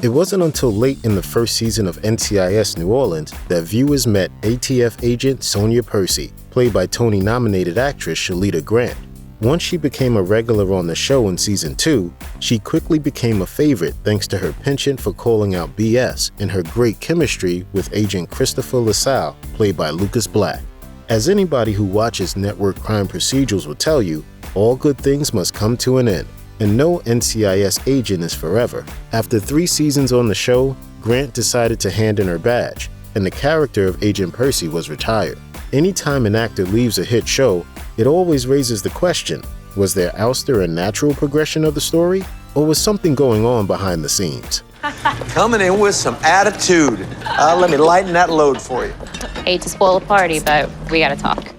It wasn't until late in the first season of NCIS New Orleans that viewers met ATF agent Sonja Percy, played by Tony-nominated actress Shalita Grant. Once she became a regular on the show in Season 2, she quickly became a favorite thanks to her penchant for calling out BS and her great chemistry with Agent Christopher LaSalle, played by Lucas Black. As anybody who watches network crime procedurals will tell you, all good things must come to an end, and no NCIS agent is forever. After 3 seasons on the show, Grant decided to hand in her badge, and the character of Agent Percy was retired. Anytime an actor leaves a hit show, it always raises the question, was their ouster a natural progression of the story, or was something going on behind the scenes? Coming in with some attitude. Let me lighten that load for you. Hate to spoil the party, but we gotta talk.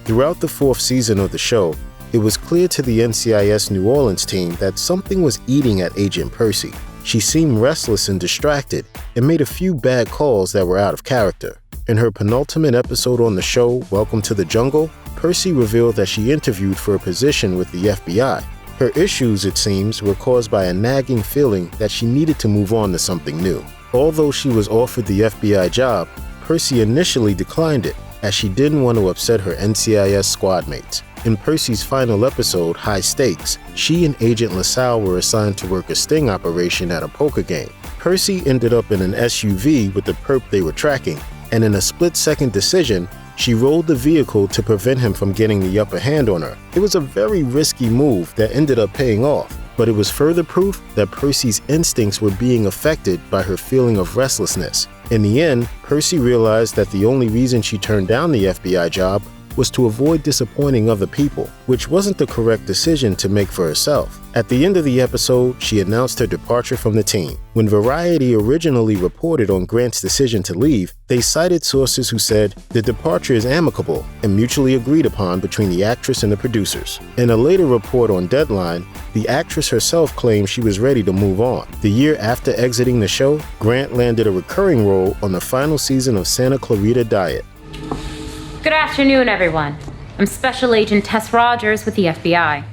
Throughout the 4th season of the show, it was clear to the NCIS New Orleans team that something was eating at Agent Percy. She seemed restless and distracted, and made a few bad calls that were out of character. In her penultimate episode on the show, Welcome to the Jungle, Percy revealed that she interviewed for a position with the FBI. Her issues, it seems, were caused by a nagging feeling that she needed to move on to something new. Although she was offered the FBI job, Percy initially declined it, as she didn't want to upset her NCIS squad mates. In Percy's final episode, High Stakes, she and Agent LaSalle were assigned to work a sting operation at a poker game. Percy ended up in an SUV with the perp they were tracking, and in a split-second decision, she rolled the vehicle to prevent him from getting the upper hand on her. It was a very risky move that ended up paying off, but it was further proof that Percy's instincts were being affected by her feeling of restlessness. In the end, Percy realized that the only reason she turned down the FBI job was to avoid disappointing other people, which wasn't the correct decision to make for herself. At the end of the episode, she announced her departure from the team. When Variety originally reported on Grant's decision to leave, they cited sources who said the departure is amicable and mutually agreed upon between the actress and the producers. In a later report on Deadline, the actress herself claimed she was ready to move on. The year after exiting the show, Grant landed a recurring role on the final season of Santa Clarita Diet. Good afternoon, everyone. I'm Special Agent Tess Rogers with the FBI.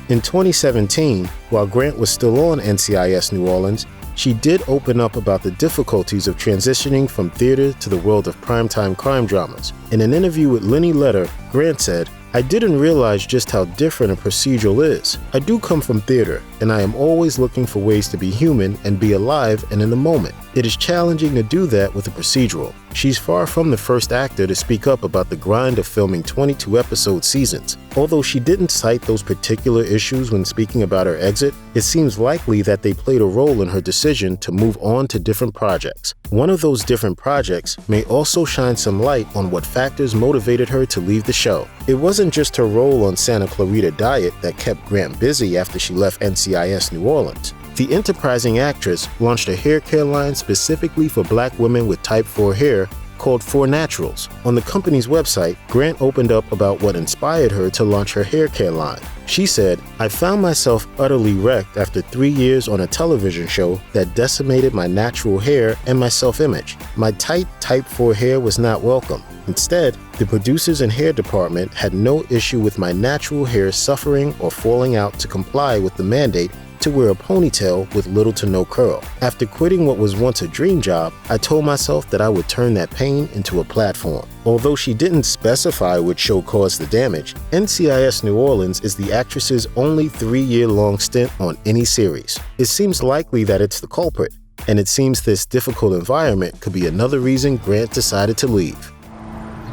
In 2017, while Grant was still on NCIS New Orleans, she did open up about the difficulties of transitioning from theater to the world of primetime crime dramas. In an interview with Lenny Letter, Grant said, "I didn't realize just how different a procedural is. I do come from theater, and I am always looking for ways to be human and be alive and in the moment. It is challenging to do that with a procedural." She's far from the first actor to speak up about the grind of filming 22-episode seasons. Although she didn't cite those particular issues when speaking about her exit, it seems likely that they played a role in her decision to move on to different projects. One of those different projects may also shine some light on what factors motivated her to leave the show. It wasn't just her role on Santa Clarita Diet that kept Grant busy after she left NCIS New Orleans. The enterprising actress launched a hair care line specifically for Black women with type 4 hair called 4 Naturals. On the company's website, Grant opened up about what inspired her to launch her hair care line. She said, "I found myself utterly wrecked after 3 years on a television show that decimated my natural hair and my self-image. My tight type 4 hair was not welcome. Instead, the producers and hair department had no issue with my natural hair suffering or falling out to comply with the mandate to wear a ponytail with little to no curl. After quitting what was once a dream job, I told myself that I would turn that pain into a platform." Although she didn't specify which show caused the damage, NCIS New Orleans is the actress's only 3-year-long stint on any series. It seems likely that it's the culprit, and it seems this difficult environment could be another reason Grant decided to leave.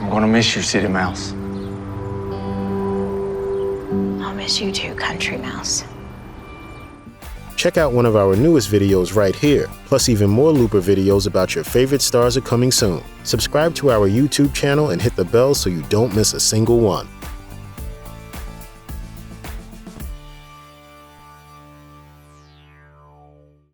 I'm gonna miss you, City Mouse. I'll miss you too, Country Mouse. Check out one of our newest videos right here, plus even more Looper videos about your favorite stars are coming soon. Subscribe to our YouTube channel and hit the bell so you don't miss a single one.